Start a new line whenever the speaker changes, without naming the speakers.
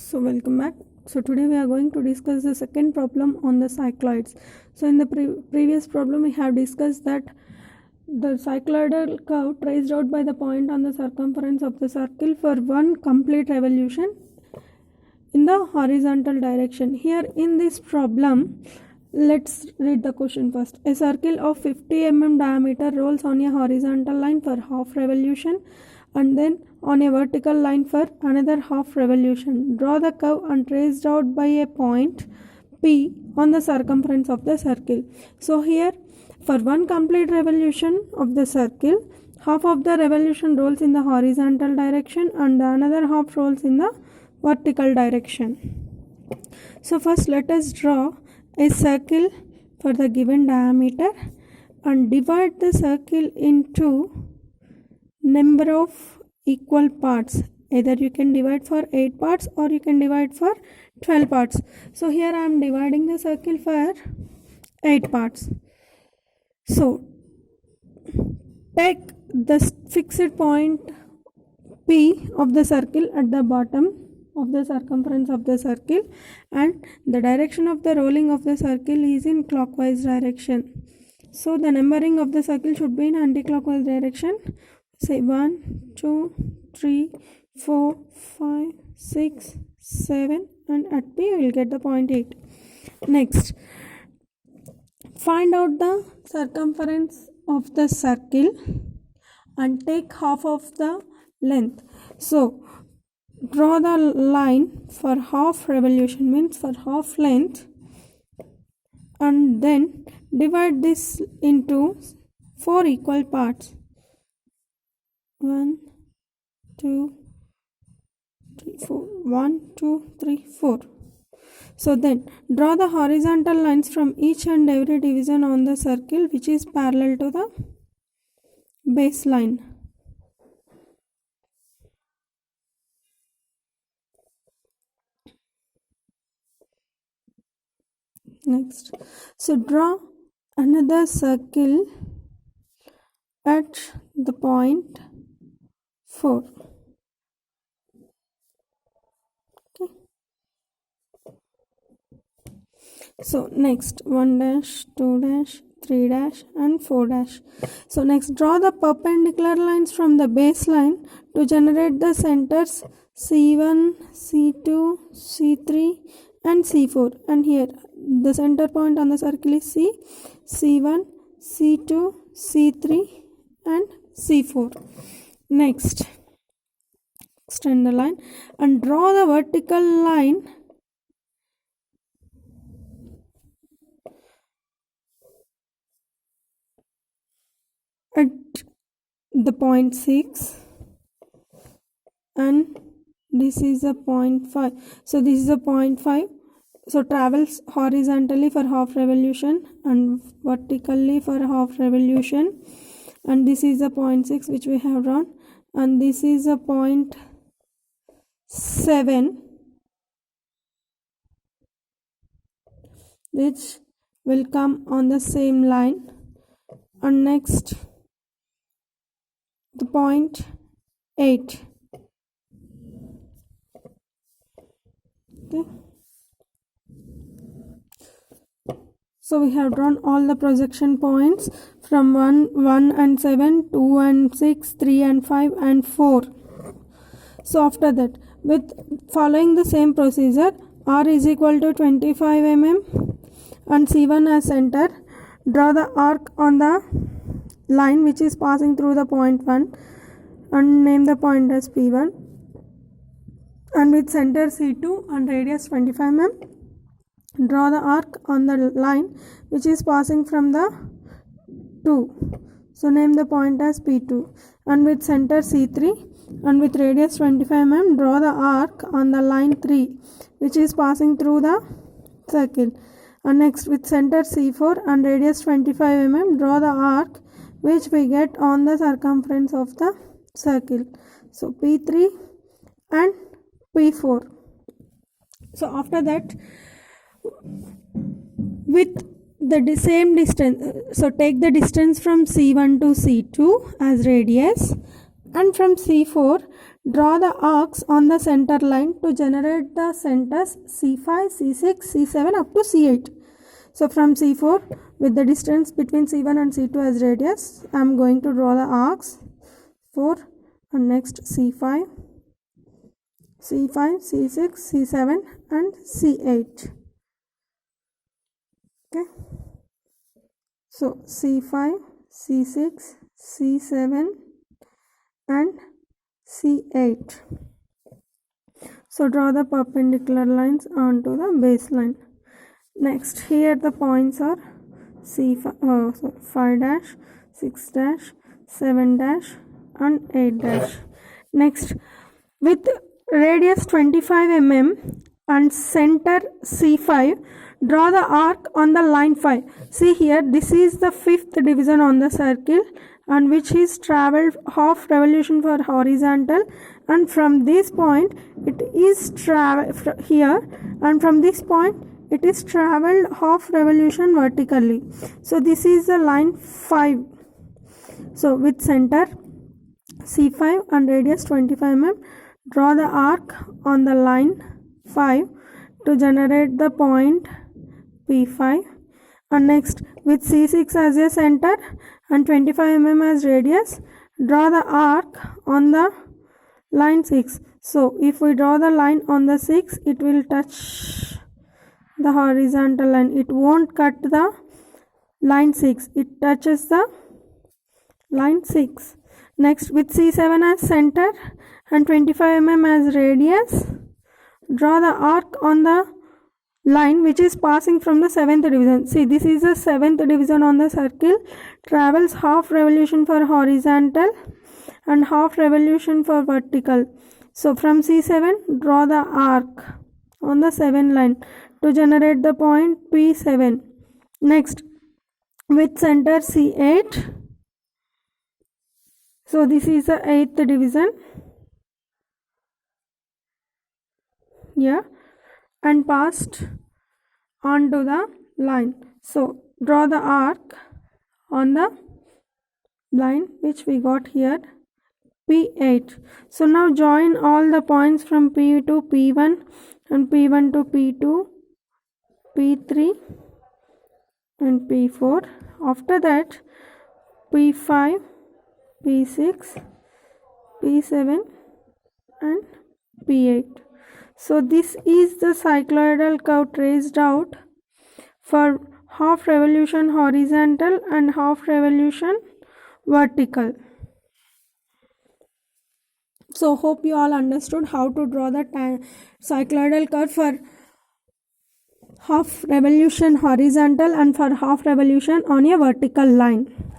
So welcome back. So today we are going to discuss the second problem on the cycloids. So in the previous problem we have discussed that the cycloidal curve traced out by the point on the circumference of the circle for one complete revolution in the horizontal direction. Here in this problem, let's read the question first. A circle of 50 mm diameter rolls on a horizontal line for half revolution and then on a vertical line for another half revolution. Draw the curve and traced out by a point P on the circumference of the circle. So here for one complete revolution of the circle, half of the revolution rolls in the horizontal direction and the another half rolls in the vertical direction. So first let us draw a circle for the given diameter and divide the circle into number of equal parts. Either you can divide for 8 parts or you can divide for 12 parts. So here I am dividing the circle for 8 parts. So take the fixed point P of the circle at the bottom of the circumference of the circle, and the direction of the rolling of the circle is in clockwise direction. So the numbering of the circle should be in anti-clockwise direction. Say 1, 2, 3, 4, 5, 6, 7, and at P we will get the point 8. Next, find out the circumference of the circle and take half of the length. So draw the line for half revolution, means for half length, and then divide this into 4 equal parts. 1, 2, 3, 4. 1, 2, 3, 4. So then draw the horizontal lines from each and every division on the circle which is parallel to the baseline. Next, so draw another circle at the point 4. Okay. So next 1 dash, 2 dash, 3 dash and 4 dash. So next draw the perpendicular lines from the baseline to generate the centers C1, C2, C3 and C4, and here the center point on the circle is C, C1, C2, C3 and C4. Next, extend the line and draw the vertical line at the point 6, and this is a point 5. So this is a point 5. So travels horizontally for half revolution and vertically for half revolution, and this is a point 6 which we have drawn, and this is a point 7 which will come on the same line, and next the point 8. Okay. So we have drawn all the projection points from 1 and 7, 2 and 6, 3 and 5 and 4. So after that, with following the same procedure, R is equal to 25 mm and C1 as center, draw the arc on the line which is passing through the point 1 and name the point as P1, and with center C2 and radius 25 mm, draw the arc on the line which is passing from the 2. So name the point as P2, and with center C3 and with radius 25 mm, draw the arc on the line 3 which is passing through the circle. And next, with center C4 and radius 25 mm, draw the arc which we get on the circumference of the circle. So P3 and P4. So after that, with the same distance, so take the distance from C1 to C2 as radius, And from C4, draw the arcs on the center line to generate the centers C5, C6, C7 up to C8. So from C4, with the distance between C1 and C2 as radius, I am going to draw the arcs 4 and next C5, C5, C6, C7 and C8. Okay. So C5, C6, C7 and C8. So draw the perpendicular lines onto the baseline. Next, here the points are C5, 5 dash, 6 dash, 7 dash and 8 dash. Next, with radius 25 mm and center C5, draw the arc on the line 5. See here, this is the fifth division on the circle and which is traveled half revolution for horizontal, and from this point it is here, and from this point it is traveled half revolution vertically. So this is the line 5. So with center C5 and radius 25 mm, draw the arc on the line 5 to generate the point P5. And next, with C6 as a center and 25 mm as radius, draw the arc on the line 6. So if we draw the line on the 6, it will touch the horizontal line. It won't cut the line 6. It touches the line 6. Next, with C7 as center and 25 mm as radius, draw the arc on the line which is passing from the 7th division. See, this is the 7th division on the circle, travels half revolution for horizontal and half revolution for vertical. So from C7, draw the arc on the 7 line to generate the point P7. Next, with center C8, so this is the 8th division here and passed onto the line. So draw the arc on the line which we got here P8. So now join all the points from P to P1 and P1 to P2, P3 and P4. After that, P5, P6, P7 and P8. So this is the cycloidal curve traced out for half revolution horizontal and half revolution vertical. So hope you all understood how to draw the cycloidal curve for half revolution horizontal and for half revolution on a vertical line.